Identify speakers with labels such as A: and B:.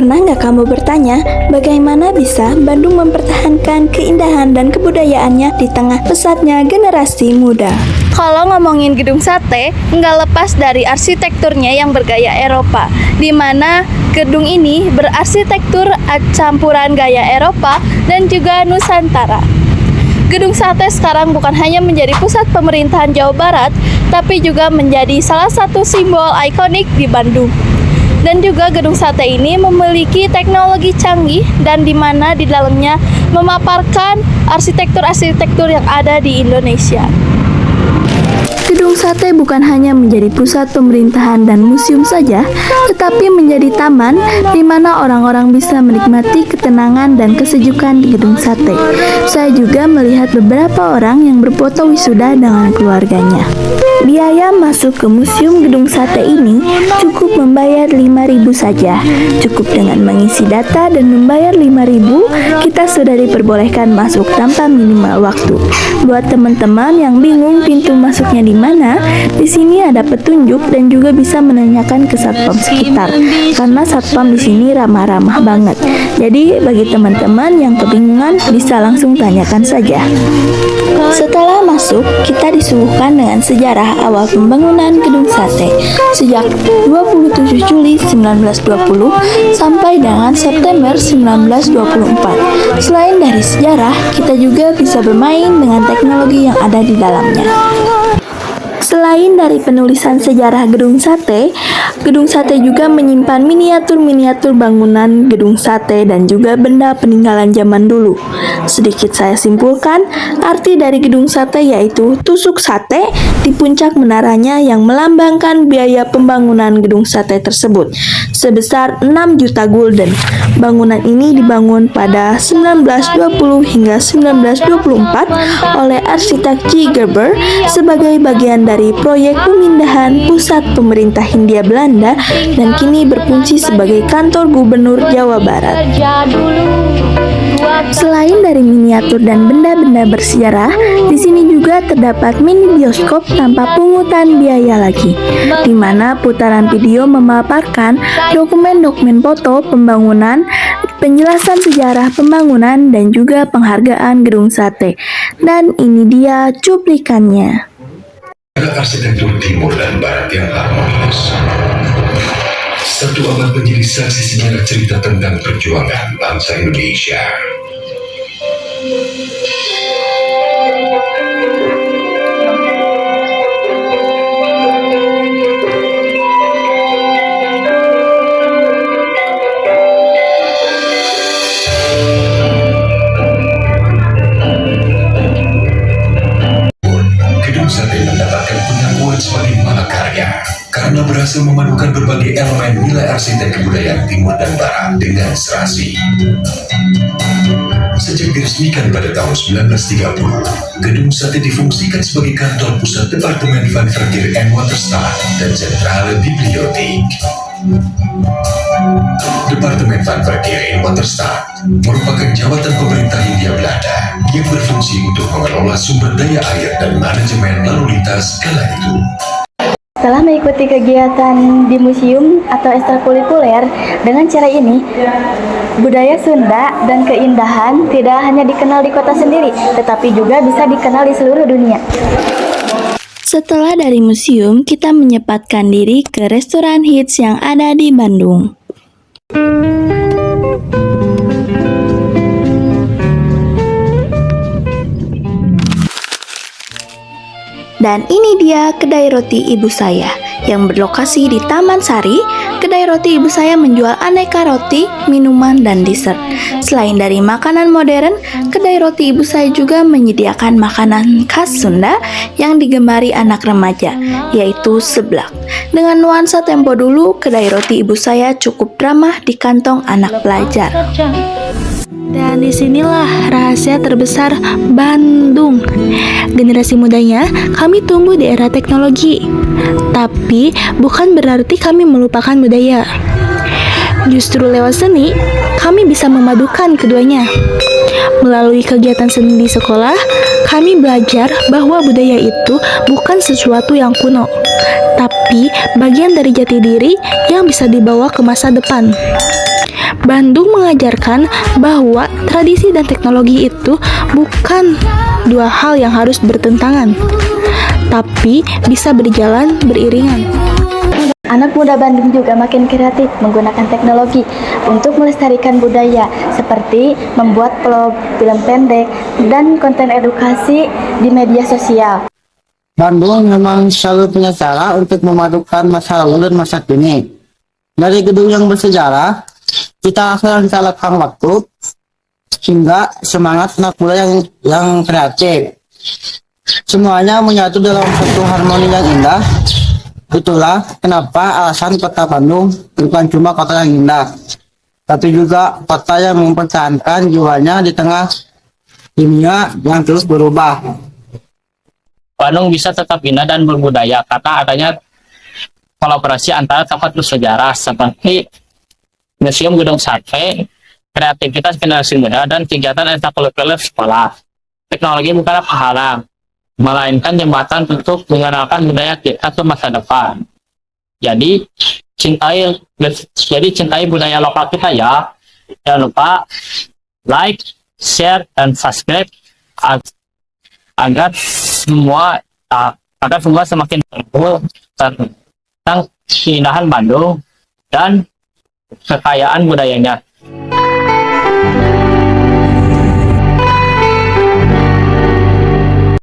A: Pernah nggak kamu bertanya, bagaimana bisa Bandung mempertahankan keindahan dan kebudayaannya di tengah pesatnya generasi muda?
B: Kalau ngomongin gedung sate, nggak lepas dari arsitekturnya yang bergaya Eropa, di mana gedung ini berarsitektur campuran gaya Eropa dan juga Nusantara. Gedung sate sekarang bukan hanya menjadi pusat pemerintahan Jawa Barat, tapi juga menjadi salah satu simbol ikonik di Bandung. Dan juga gedung sate ini memiliki teknologi canggih dan di mana di dalamnya memaparkan arsitektur-arsitektur yang ada di Indonesia.
A: Gedung sate bukan hanya menjadi pusat pemerintahan dan museum saja, tetapi menjadi taman di mana orang-orang bisa menikmati ketenangan dan kesejukan di gedung sate. Saya juga melihat beberapa orang yang berfoto wisuda dengan keluarganya. Biaya masuk ke museum gedung sate ini cukup membayar 5.000 saja. Cukup dengan mengisi data dan membayar 5.000, kita sudah diperbolehkan masuk tanpa minimal waktu. Buat teman-teman yang bingung pintu masuknya di mana, di sini ada petunjuk dan juga bisa menanyakan ke satpam sekitar. Karena satpam di sini ramah-ramah banget. Jadi bagi teman-teman yang kebingungan bisa langsung tanyakan saja. Setelah masuk, kita disuguhkan dengan sejarah awal pembangunan gedung sate sejak 27 Juli 1920 sampai dengan September 1924. Selain dari sejarah, kita juga bisa bermain dengan teknologi yang ada di dalamnya. Selain dari penulisan sejarah gedung sate juga menyimpan miniatur-miniatur bangunan gedung sate dan juga benda peninggalan zaman dulu. Sedikit saya simpulkan, arti dari gedung sate yaitu tusuk sate di puncak menaranya yang melambangkan biaya pembangunan gedung sate tersebut sebesar 6 juta gulden. Bangunan ini dibangun pada 1920 hingga 1924 oleh arsitek J. Gerber sebagai bagian dari proyek pemindahan pusat pemerintah Hindia Belanda dan kini berfungsi sebagai kantor gubernur Jawa Barat. Selain dari miniatur dan benda-benda bersejarah, di sini juga terdapat mini bioskop tanpa pungutan biaya lagi, di mana putaran video memaparkan dokumen-dokumen foto pembangunan, penjelasan sejarah pembangunan, dan juga penghargaan gedung sate. Dan ini dia cuplikannya.
C: Arsitektur timur dan barat yang harmonis. Satu abad menjadi saksi sejarah cerita tentang perjuangan bangsa Indonesia. Gedung sate mendapatkan pengakuan sebagai malakarya karena berhasil memadukan berbagai elemen nilai arsitek kebudayaan timur dan barat dengan serasi. Sejak diresmikan pada tahun 1930, gedung sate difungsikan sebagai kantor pusat Departemen Van Verkeer en Waterstaat dan Sentrale Bibliotheek. Departemen Van Verkeer en Waterstaat merupakan jabatan pemerintah Hindia Belanda yang berfungsi untuk mengelola sumber daya air dan manajemen lalu lintas kala itu.
A: Setelah mengikuti kegiatan di museum atau ekstrakurikuler, dengan cara ini, budaya Sunda dan keindahan tidak hanya dikenal di kota sendiri, tetapi juga bisa dikenal di seluruh dunia. Setelah dari museum, kita menyempatkan diri ke restoran hits yang ada di Bandung. Dan ini dia kedai roti ibu saya yang berlokasi di Taman Sari. Kedai roti ibu saya menjual aneka roti, minuman, dan dessert. Selain dari makanan modern, kedai roti ibu saya juga menyediakan makanan khas Sunda yang digemari anak remaja, yaitu seblak. Dengan nuansa tempo dulu, kedai roti ibu saya cukup ramah di kantong anak pelajar. Dan disinilah rahasia terbesar Bandung. Generasi mudanya, kami tumbuh di era teknologi. Tapi bukan berarti kami melupakan budaya. Justru lewat seni, kami bisa memadukan keduanya. Melalui kegiatan seni di sekolah, kami belajar bahwa budaya itu bukan sesuatu yang kuno, tapi bagian dari jati diri yang bisa dibawa ke masa depan.
D: Bandung mengajarkan bahwa tradisi dan teknologi itu bukan dua hal yang harus bertentangan, tapi bisa berjalan beriringan.
E: Anak muda Bandung juga makin kreatif menggunakan teknologi untuk melestarikan budaya, seperti membuat vlog, film pendek, dan konten edukasi di media sosial.
F: Bandung memang selalu punya cara untuk memadukan masa lalu dan masa kini. Dari gedung yang bersejarah, kita akan calakkan waktu hingga semangat anak muda yang kreatif. Semuanya menyatu dalam satu harmoni yang indah. Itulah kenapa alasan kota Bandung bukan cuma kota yang indah, tapi juga kota yang mempertahankan jiwanya di tengah dunia yang terus berubah.
G: Bandung bisa tetap indah dan berbudaya karena adanya kolaborasi antara tempat bersejarah seperti Museum Gedung Sate, kreativitas generasi muda, dan kegiatan ekstrakurikuler sekolah. Teknologi bukanlah penghalang, melainkan jembatan untuk mengenalkan budaya kita ke masa depan. Jadi cintai budaya lokal kita ya. Jangan lupa like, share, dan subscribe agar semua semakin tahu tentang keindahan Bandung dan kekayaan budayanya.